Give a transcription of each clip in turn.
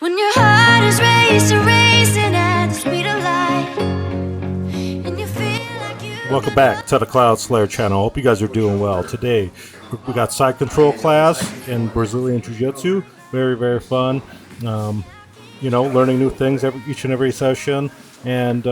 When your heart is racing at the speed of light, and you feel like you... Welcome back to the Cloud Slayer channel. Hope you guys are doing well. Today we got side control class in Brazilian Jiu-Jitsu. Very, very fun. You know, learning new things each and every session, and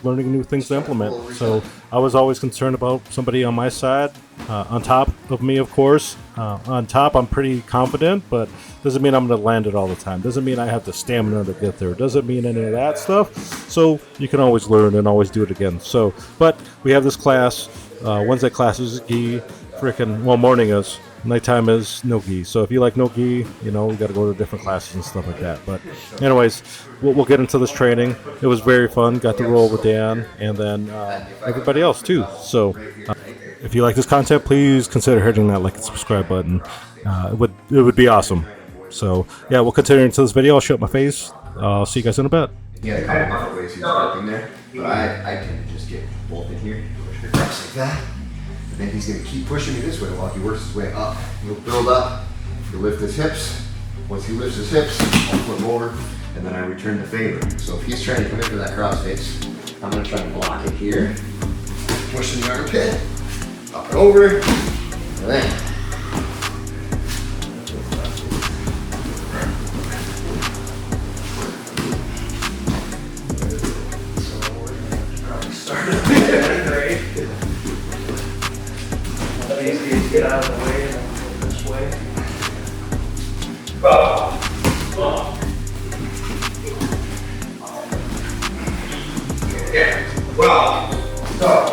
learning new things to implement. So I was always concerned about somebody on my side, on top of me, of course. On top, I'm pretty confident, but doesn't mean I'm going to land it all the time. Doesn't mean I have the stamina to get there. Doesn't mean any of that stuff. So you can always learn and always do it again. So, but we have this class. Wednesday class is gi, morning is. Nighttime is no gi. So if you like no gi, you know, we got to go to different classes and stuff like that. But anyways, we'll get into this training. It was very fun. Got to roll with Dan and then everybody else too. So if you like this content, please consider hitting that like and subscribe button. It would be awesome. So yeah, we'll continue into this video. I'll show up my face. I'll see you guys in a bit. Yeah, a couple different ways he's working there, but I tend to just get both in here, push it across like that, and then he's going to keep pushing me this way while he works his way up. He'll build up, he'll lift his hips. Once he lifts his hips, I'll flip him over, and then I return the favor. So if he's trying to come into that cross face, I'm going to try to block it here, push in the armpit, up and over, and then Get out of the way and then this way. Yeah. Well, so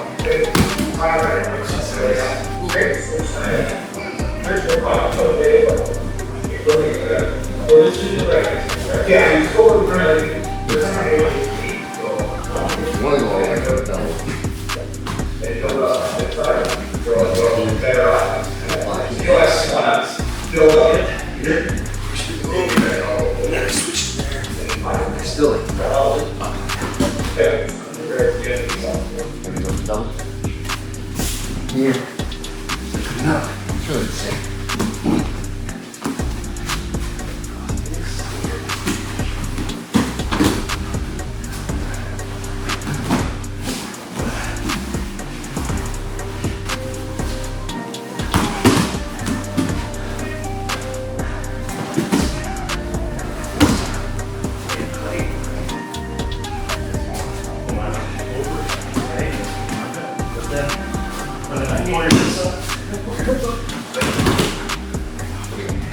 here. No, it's really the same.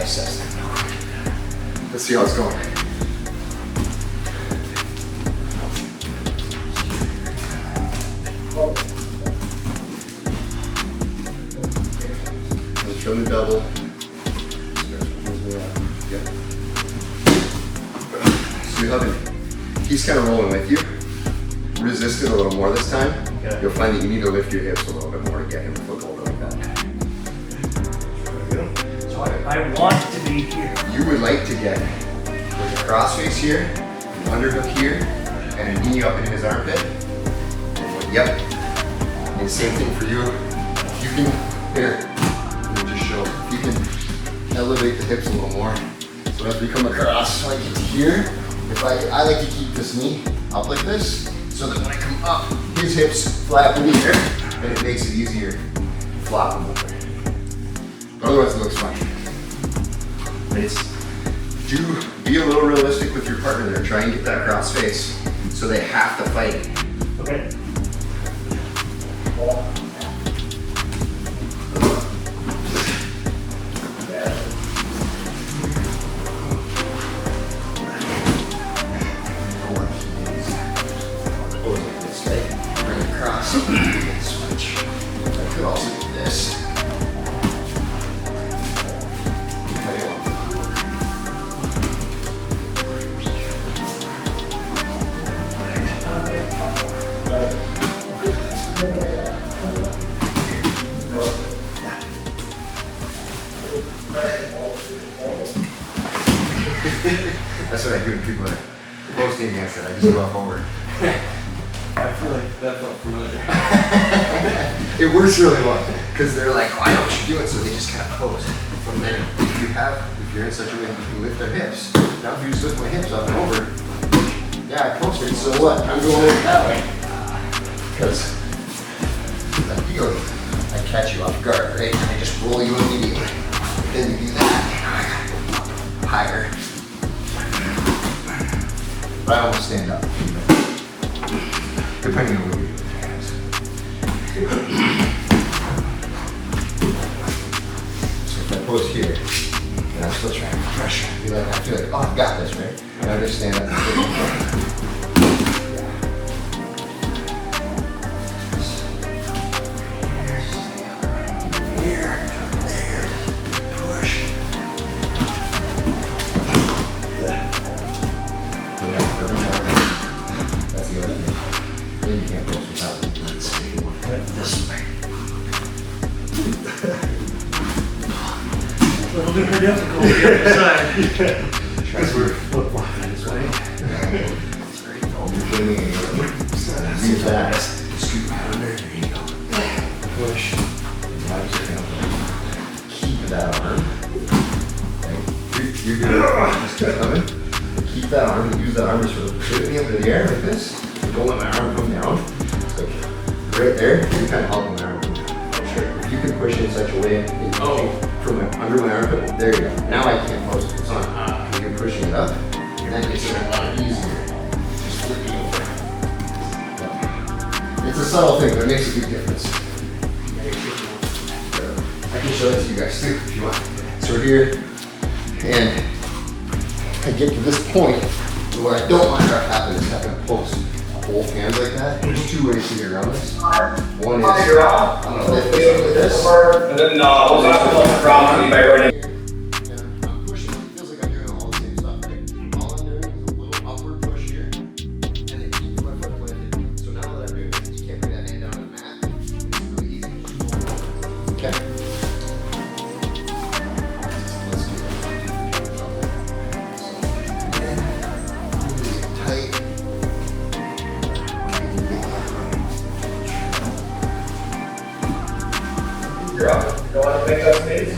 Assess that. Let's see how it's going. Let's try the double. Yep. So you have it. He's kind of rolling with you. Resist it a little more this time. Okay. You'll find that you need to lift your hips a little bit more to get him to flip over like that. So I want to be here. You would like to get with a crossface here, an underhook here, and a knee up in his armpit. Yep. And same thing for you. If you can, here, let me just show. If you can elevate the hips a little more. So as we come across, I get to here. If I like to keep this knee up like this, so that when I come up, his hips flap in the air, and it makes it easier to flop them over. But otherwise it looks fine. But be a little realistic with your partner there. Try and get that cross face so they have to fight it. Okay. Bring it across, switch. I could also do this. That's what I do when people are posting against it. I just go up over. I feel like that felt familiar. It works really well because they're like, oh, I know what you're doing, so they just kind of pose. From there, if you have here in such a way that you can lift their hips. Now if you just lift my hips up and over, yeah, I posted, so what? I'm going over that way. Because ideally, I catch you off guard, right? And I just roll you immediately. Then you do that. Higher. But I almost stand up. Depending on what you do with your hands. So if I pose here, and I'm still trying to pressure, I feel like, oh, I've got this, right? And I just stand up and take it. Here, there, push. That's the other thing. Then you can't pose without it. Let's see. This way. A little bit more difficult to get inside. Because we're flip-flopping this way. That's great. You're bringing it over. See that. Scoop out under. There you go. Push. Now just keep that arm. Okay. You're good. Just keep coming. Keep that arm and use that arm to sort of pivot me up into the air like this. Don't let my arm come down. It's like right there, you're kind of helping my arm come down. Sure. If you can push it in such a way, from under my armpit, there you go. Now I can't post it. It's on. You're pushing it up, and then it's a lot easier. Just flipping over. It's a subtle thing, but it makes a big difference. I can show that to you guys too if you want. So we're here, and I get to this point where I don't want to have happen is having to post both hands like that. There's two ways to get around this. One is I'm gonna lift this up like this. And then we'll talk about the problem by running. And I'm pushing. It feels like I'm doing all the same stuff, right? All I'm doing is a little upward push here, and then keep my foot planted. So now that I'm doing this, you can't bring that hand down on the mat. It's really easy. Okay. Let's do that. Tight. You're up. Don't want to make that space.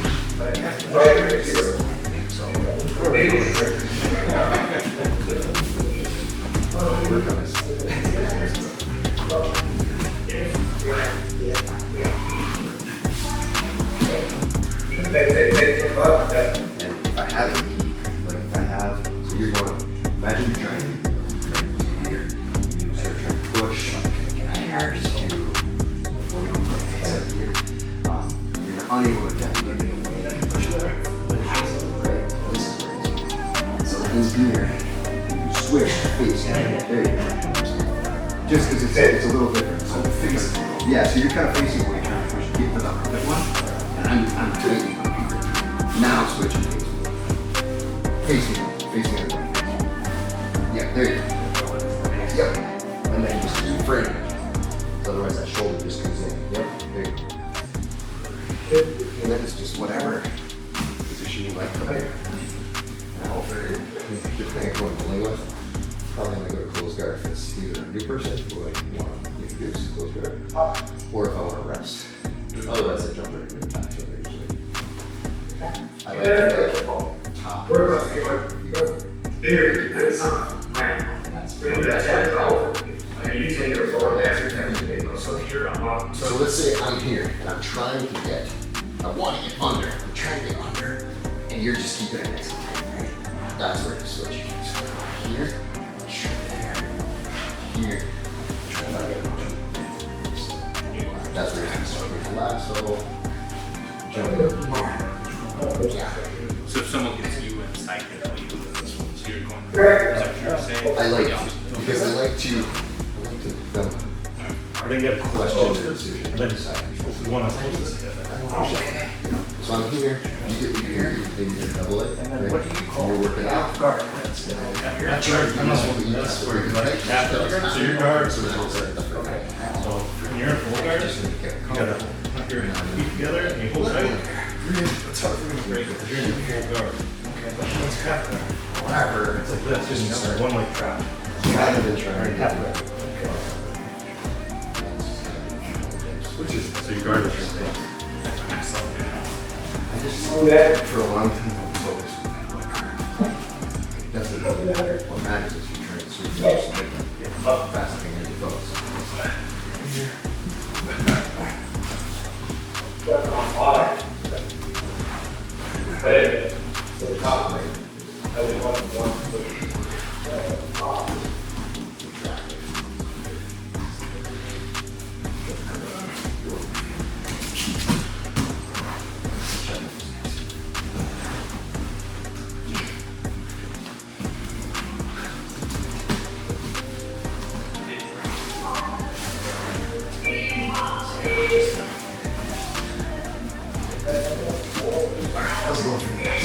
And if I have a knee, like if I have, so you're going, imagine you're trying to here, you start trying to push, here, you're unable to get away, push it right? This is crazy. So in here, you switch face, there you go. Just because it's a little different. So face, yeah, so you're kind of facing away, trying to push, keep it up, that one, and I'm tightening up here. Now switching facing the other way. Yeah, there you go. Yep. And then just keep framing it. Otherwise that shoulder just comes in. Yep, there you go. And then it's just whatever position you like from there. Now depending on what I'm playing with, probably gonna go to closed guard if it's either a new person who I want to introduce closed guard, or if I want to rest. Otherwise I jump right into the back shoulder usually. I like to top. So let's say I'm here and I'm trying to get, I want to get under, I'm trying to get under, and you're just keeping it nice and tight, right? That's where you switch. So here, there, here, try to get under. That's where you're going to start with the lasso, jump. Yeah. So if someone gets you and psych it, so you're going to, is that what you're saying? I like to, because I like to I didn't get a question the decision. So I'm here, you get here, you get double it, right? What do you call you're working out. Guard. That's I'm not supposed to eat this where you're right. So your guard. So okay. So when you're in full guard, you gotta put your feet together and you hold tight. It's hard for me to break it because you're in your full guard. Okay, but let's cut that. Whatever. It's like this, just one like trap. Kind of been trying to get it. Which is, so your guard is your thing. I just know that for a long time. I was always doesn't really matter. What matters is you're trying to switch moves to make them fast fingers and those. How's it going for you guys?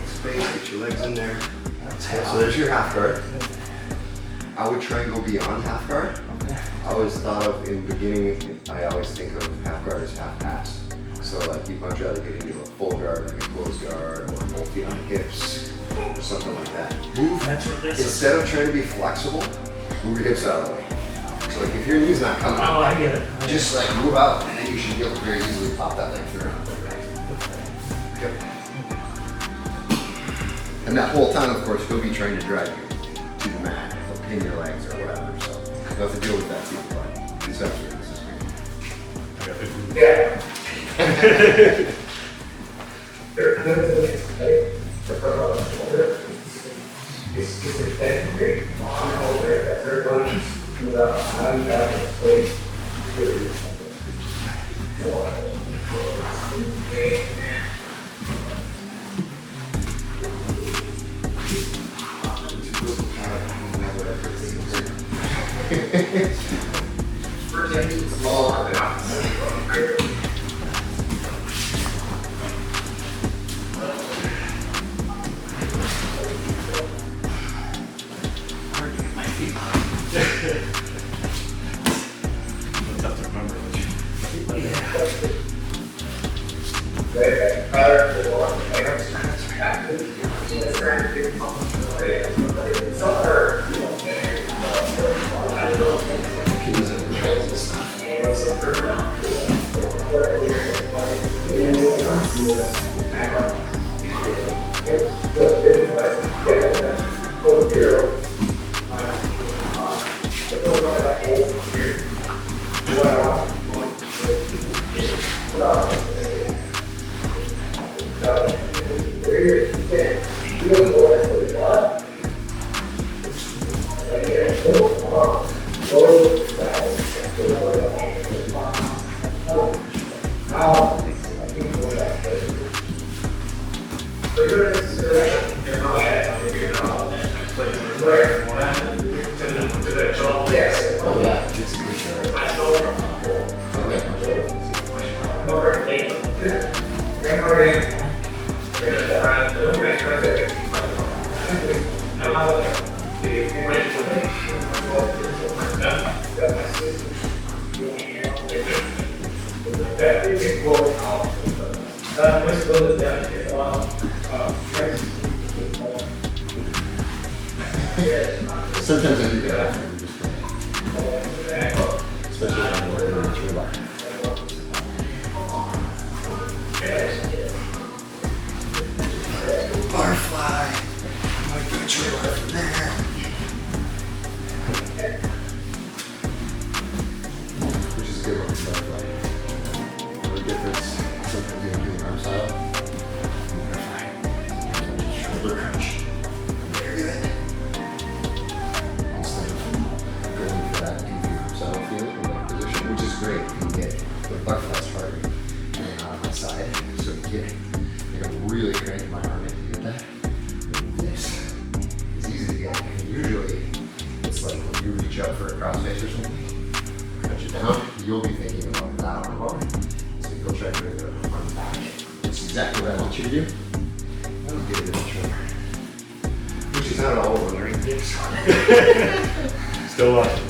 Space, get your legs in there. So there's your half guard. I would try and go beyond half guard. I always thought of, in the beginning, I always think of half guard as half pass. So like you'd much rather get into a full guard, like a closed guard, or both feet on hips, or something like that. Move, instead of trying to be flexible, move your hips out of the way. So like if your knee's not coming Oh, out, I get it. just like move out, and then you should be able to very easily pop that leg through. Yep. And that whole time, of course, he'll be trying to drive you to the mat, or pin your legs, or whatever. So you have to deal with that too. But conceptually, this is great. Yeah. Tough to remember. Sometimes I do that. Especially when I'm working on a tree bar. Butterfly. Might do a tree bar from there. Which is a good one, butterfly. The difference, sometimes you do an arm style. Butterfly. Shoulder crunch. Very good. Instead of going for that goofy style feel or that position, which is great. You can get the butterfly's harder and on my side. So you get like I'm really cranking my arm in to get that. This is easy to get. And usually it's like when you reach up for a crossface or something, cut you down, you'll be thinking about that arm bar. So you'll try to bring the arm back. It's exactly what I want you to do. I'll get it in the trimmer. Which is not all we're learning things. Still watching.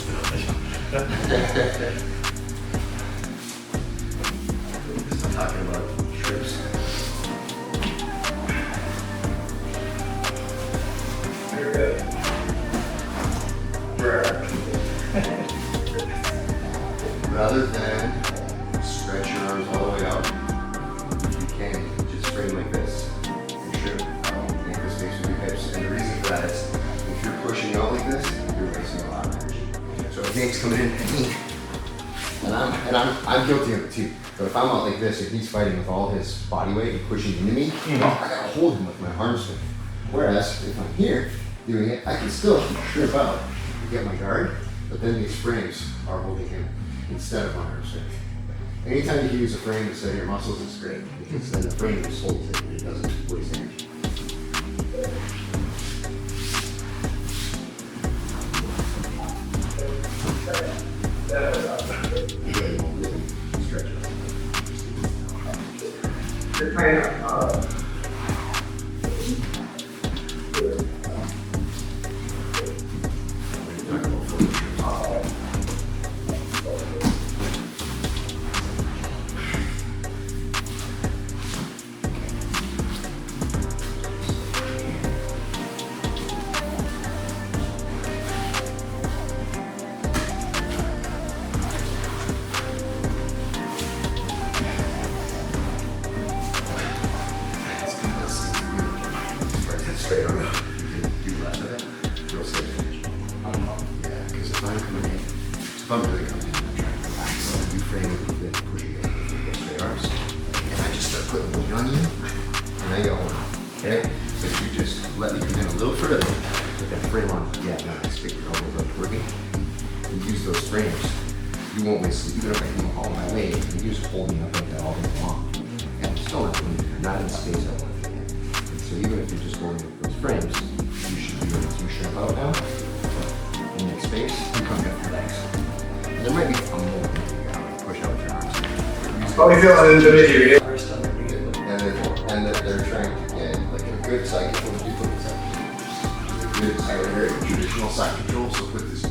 too. But if I'm out like this and he's fighting with all his body weight and pushing into me, well, I gotta hold him with my arm swing. Whereas if I'm here doing it, I can still shrimp out and get my guard, but then these frames are holding him instead of my arm swing. Anytime you can use a frame instead of your muscles, it's great, because then the frame just holds it and it doesn't waste energy. Stretch it. You're kind of, Straight on. You can do less of it. Real straight edge. Yeah, because if I'm coming in, if I'm really coming in, I'm trying to relax. You frame it with the pushing it with the straight arms. And I just start putting weight on you, and I go, okay? So if you just let me come in a little further, put that frame on. Yeah, now I stick your elbows up toward me. And use those frames. You won't waste it. Even if I come all my way, you just hold me up like that all day long. And I'm still not doing it. Not in the space I want to be in. And so even if you're just holding up those frames, you should be able to shrimp out now. In that space, you come down your legs. There might be a moment you gotta push out your arms. how you feeling in Bemidji? And that they're trying to get like a good side control. You put this up. Good side, very traditional side control. So put this.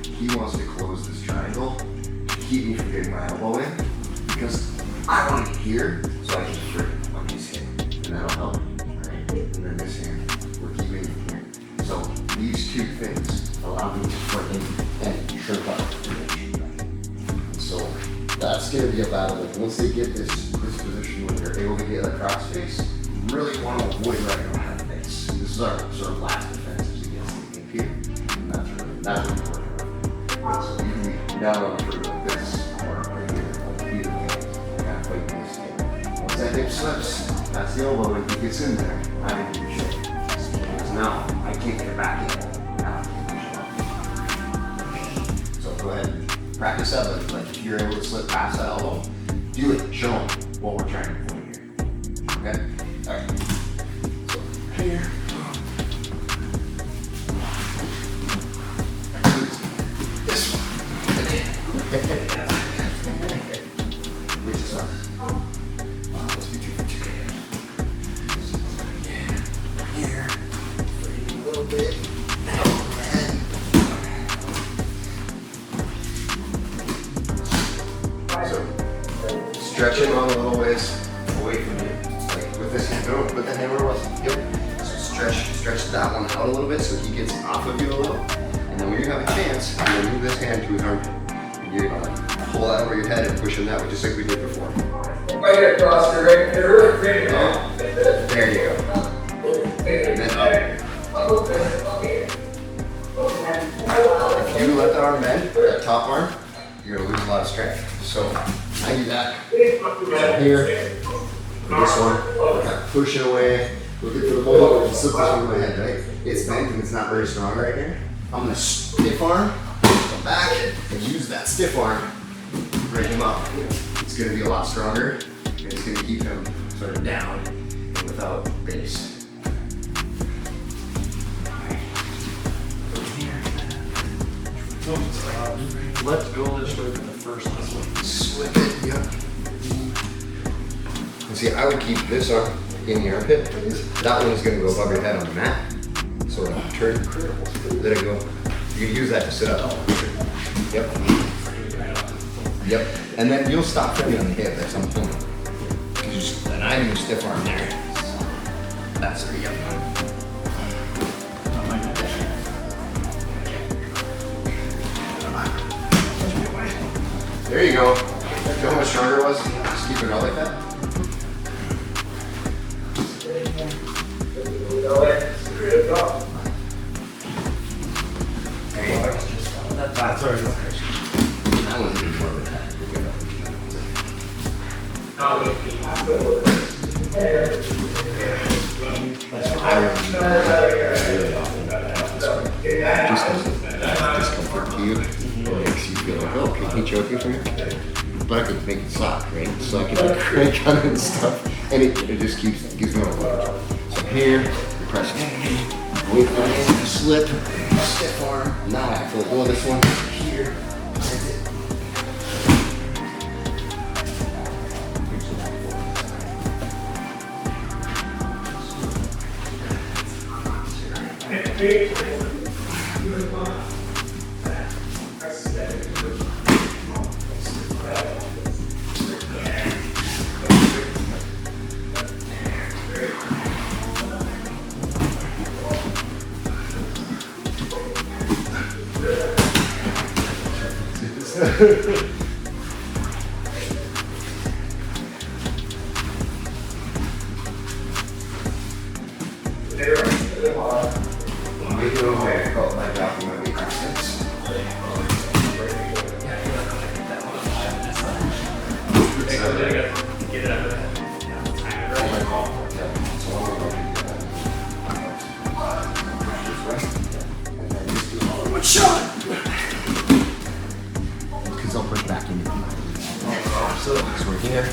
He wants to close this triangle to keep me from getting my elbow in, because I want to get here so I can free on his hand, and that'll help. Alright, and then this hand, we're keeping it here. So these two things allow me to foot in and shrimp up. So that's going to be a battle. Like once they get this position where they're able to get that cross face, you really want to avoid right on that face. This is our sort of last defenses against the game here, and that's what we're working on. So you can be down on the fruit like this, or right here, like either way, kind of fight this game. Once that hip slips, that's the elbow, and he gets in there, I'm in good shape. Because now, I can't get it back in. Now I can push it off. So go ahead and practice that, but like if you're able to slip past that elbow, do it, show them what we're trying to do here. Okay? Alright. So, here. This one. Which is our let's be 2 for 2. Yeah. Here. A little bit. So stretch him on a little ways away from you. Like with this hand. No, put that hand where it was. Yep. So stretch that one out a little bit so he gets off of you a little. And then when you have a chance, you're gonna move this hand to his armpit. You're gonna pull that over your head and push him that way, just like we did before. Right across your right, you're really free. Oh, there you go. And then up. If you let the arm bend, that top arm, you're gonna lose a lot of strength. So I do that. So here, this one, kind of push it away. Looking for the moment, just slip this over my head, right? It's bent and it's not very strong right here. I'm gonna stiff arm, come back, and use that stiff arm to bring him up. It's gonna be a lot stronger, and it's gonna keep him sort of down and without base. Let's go this way for the first one. Slip it, yep. And see, I would keep this arm in the armpit, because that one is gonna go above your head on the mat. So turn, let it go. You can use that to sit up. Yep. Yep. And then you'll stop heavy on the hip at some point. And I do a stiff arm there. That's the yep. There you go. Feel how much stronger it was? Just keep it out like that. There you go. That's already. That one's even more of a attack. I really often just because of discomfort to you, it makes you feel like, oh, can he choke you from here? But I could make it stop, right? So I can crank on it and stuff, and it just gives me a lot. So here, you press, wait for my hand to slip, stiff arm. Now I feel like, oh, this one here. That's it. Because I'll push back into you. So we're here,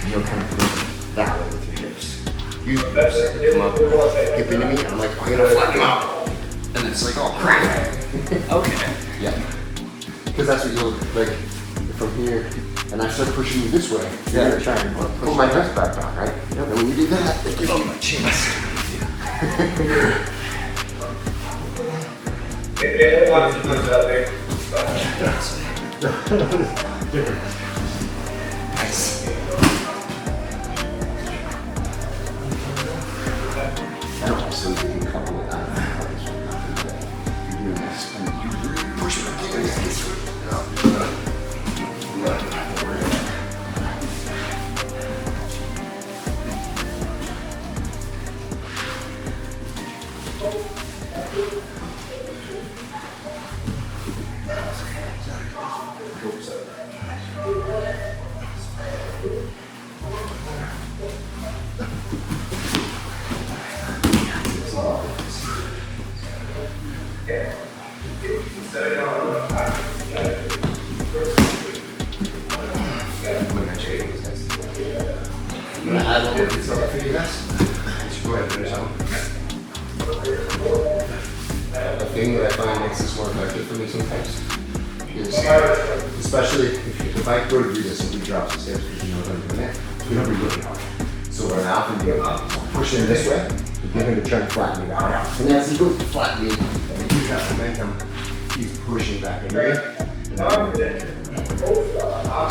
you'll kind of push that way with your hips. You come up, hip into me, I'm like, I'm gonna flatten you out. And it's like, oh crap. Okay. Yeah. Because that's what you'll, like, from here, and I start pushing you this way. You're gonna try and pull my hips back down, right? Yep. And when you do that, it gives you a chance. Nice. I don't also do a couple of times. You're doing this, and you really push it against this way. I'm gonna add a little bit of for you guys. Just go ahead and finish out. The thing that I find makes this more effective for me sometimes is, especially if I go to do this and he drops the steps because you know what I'm doing it, we don't be really hard. So what I often do, I'll push in this way, and get him to try and flatten me back. And as he goes to flatten me, and he keeps that momentum, he's pushing back in me.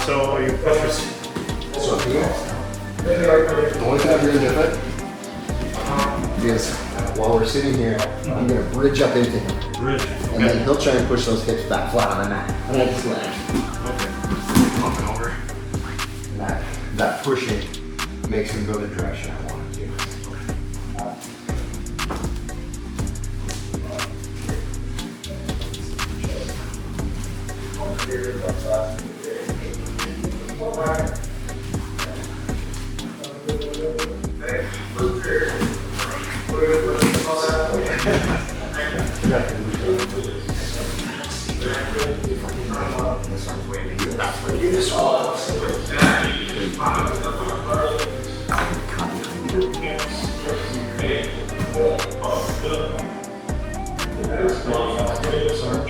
So you push your So here, the only thing I'm doing different is while we're sitting here, I'm gonna bridge up into him. bridge. And then he'll try and push those hips back flat on the mat. And I just let him. Okay. Up and over. And that pushing makes him go the direction I want him to.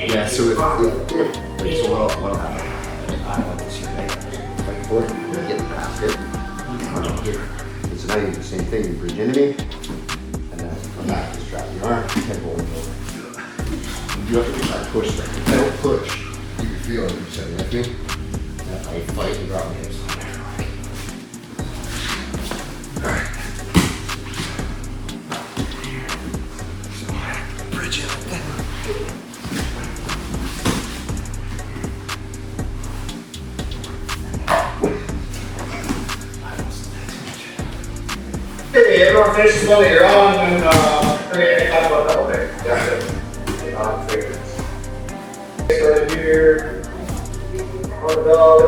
Yeah, so if what happened? I want this here, right? Like forward, get past it, and so now you do the same thing. You bridge into me, and then come back, just drop your arm, and roll it over. You have to try to push that. If I don't push, you can feel it. You said with me. And I fight and drop my hips. Alright. So, bridge it up then. Hey, everyone finishes while you're on, and we're gonna talk about a couple things. Started here. On the bell, go.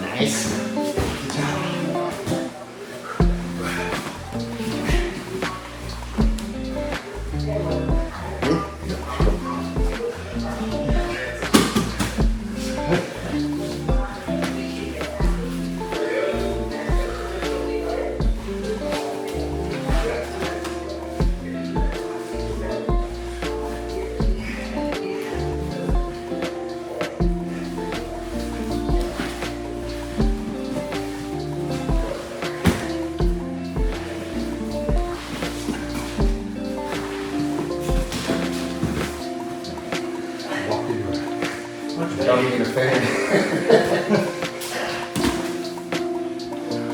Nice. Good job. Without being a fan.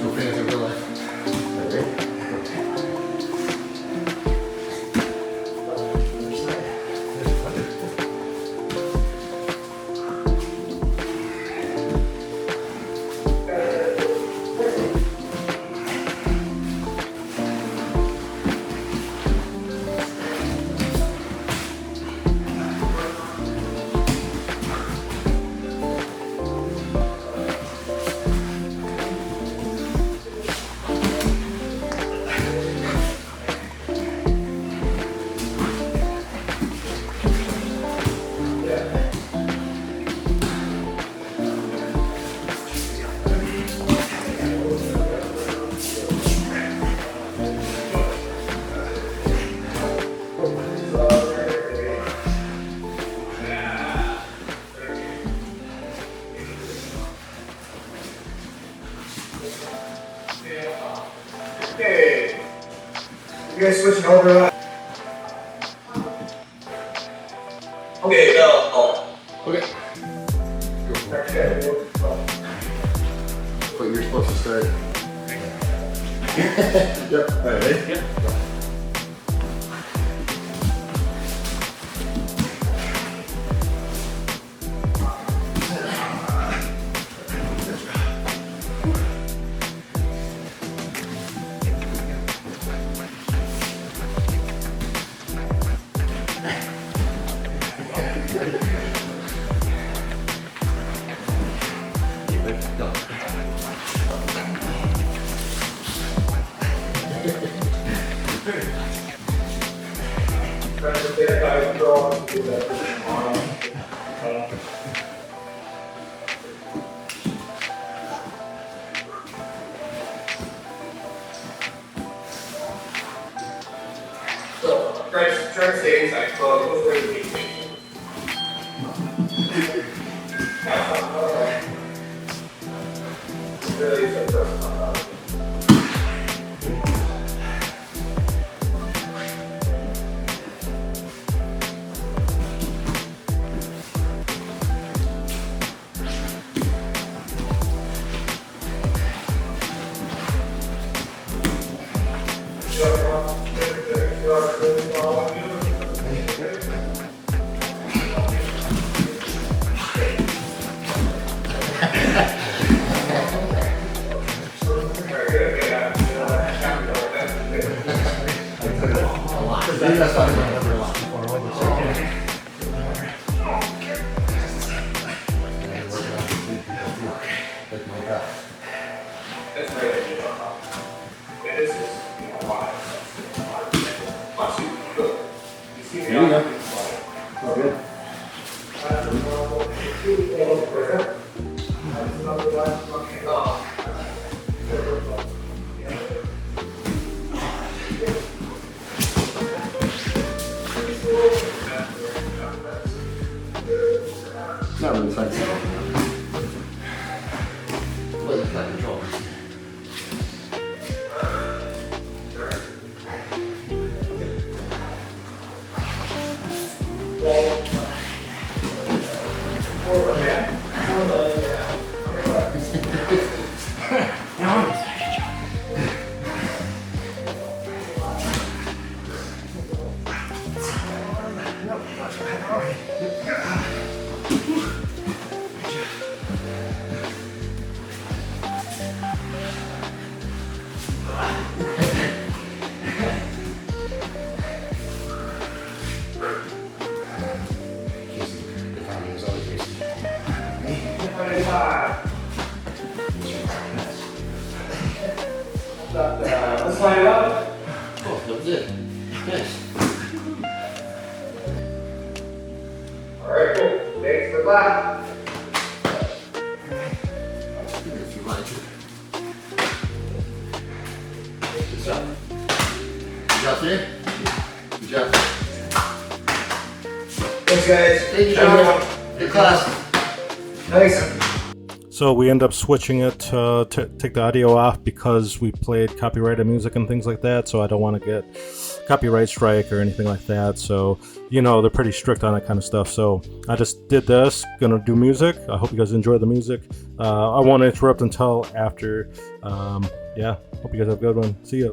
So fans in real life. Alright. Okay. You guys switching over? Okay, no. Okay. Okay. But you're supposed to start. Yep. Alright. Yep. So, try to stay inside. So, go for the beat. Really, it's the first one. That's really yeah, this is, why. Plus, you see me on Good. Not really fun. Well, it's not control. Let's line it up. Oh, that was it. Nice. All right, cool. Thanks for the class. If you want to. Good job. Good job today. Good job. Thanks, guys. Thank you, John. Good class. Thanks. So we end up switching it to take the audio off because we played copyrighted music and things like that. So I don't want to get copyright strike or anything like that. So, you know, they're pretty strict on that kind of stuff. So I just did this, gonna do music. I hope you guys enjoy the music. I won't interrupt until after. Yeah, hope you guys have a good one. See ya.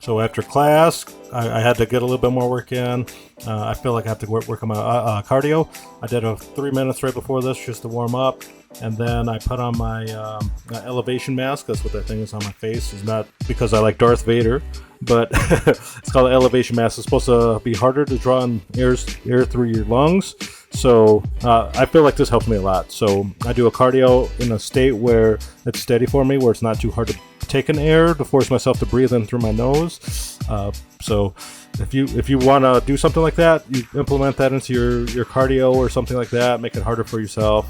So after class, I had to get a little bit more work in. I feel like I have to work on my cardio. I did a 3 minutes right before this just to warm up. And then I put on my elevation mask. That's what that thing is on my face. It's not because I like Darth Vader, but it's called an elevation mask. It's supposed to be harder to draw in air through your lungs. So I feel like this helps me a lot. So I do a cardio in a state where it's steady for me, where it's not too hard to take in air to force myself to breathe in through my nose. So if you want to do something like that, you implement that into your cardio or something like that. Make it harder for yourself.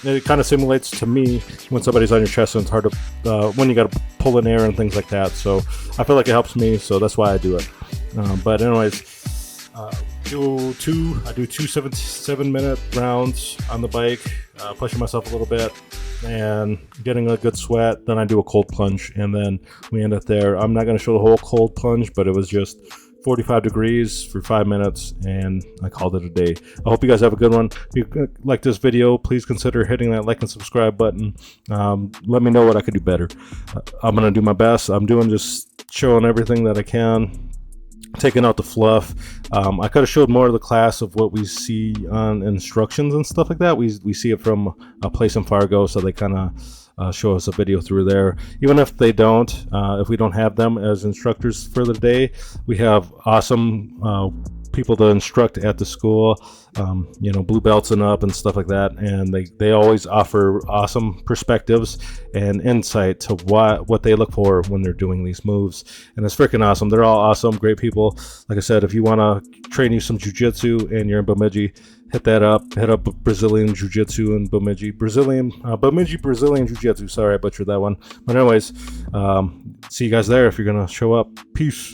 It kind of simulates to me when somebody's on your chest, and it's hard to when you got to pull in air and things like that. So I feel like it helps me. So that's why I do it. But anyways, I do two 7-minute rounds on the bike, pushing myself a little bit and getting a good sweat. Then I do a cold plunge, and then we end it there. I'm not going to show the whole cold plunge, but it was just 45 degrees for 5 minutes, and I called it a day. I hope you guys have a good one. If you like this video, please consider hitting that like and subscribe button. Let me know what I could do better. I'm going to do my best. I'm doing just showing everything that I can, taking out the fluff. I could have showed more of the class of what we see on instructions and stuff like that. We see it from a place in Fargo, so they kind of show us a video through there. Even if they don't, if we don't have them as instructors for the day, we have awesome people to instruct at the school, blue belts and up and stuff like that, and they always offer awesome perspectives and insight to what they look for when they're doing these moves, and it's freaking awesome. They're all awesome, great people. Like I said, if you want to train you some jiu-jitsu and you're in Bemidji, hit up Brazilian Jiu-Jitsu in Bemidji. Bemidji Brazilian Jiu-Jitsu. Sorry, I butchered that one. But anyways, see you guys there if you're gonna show up. Peace.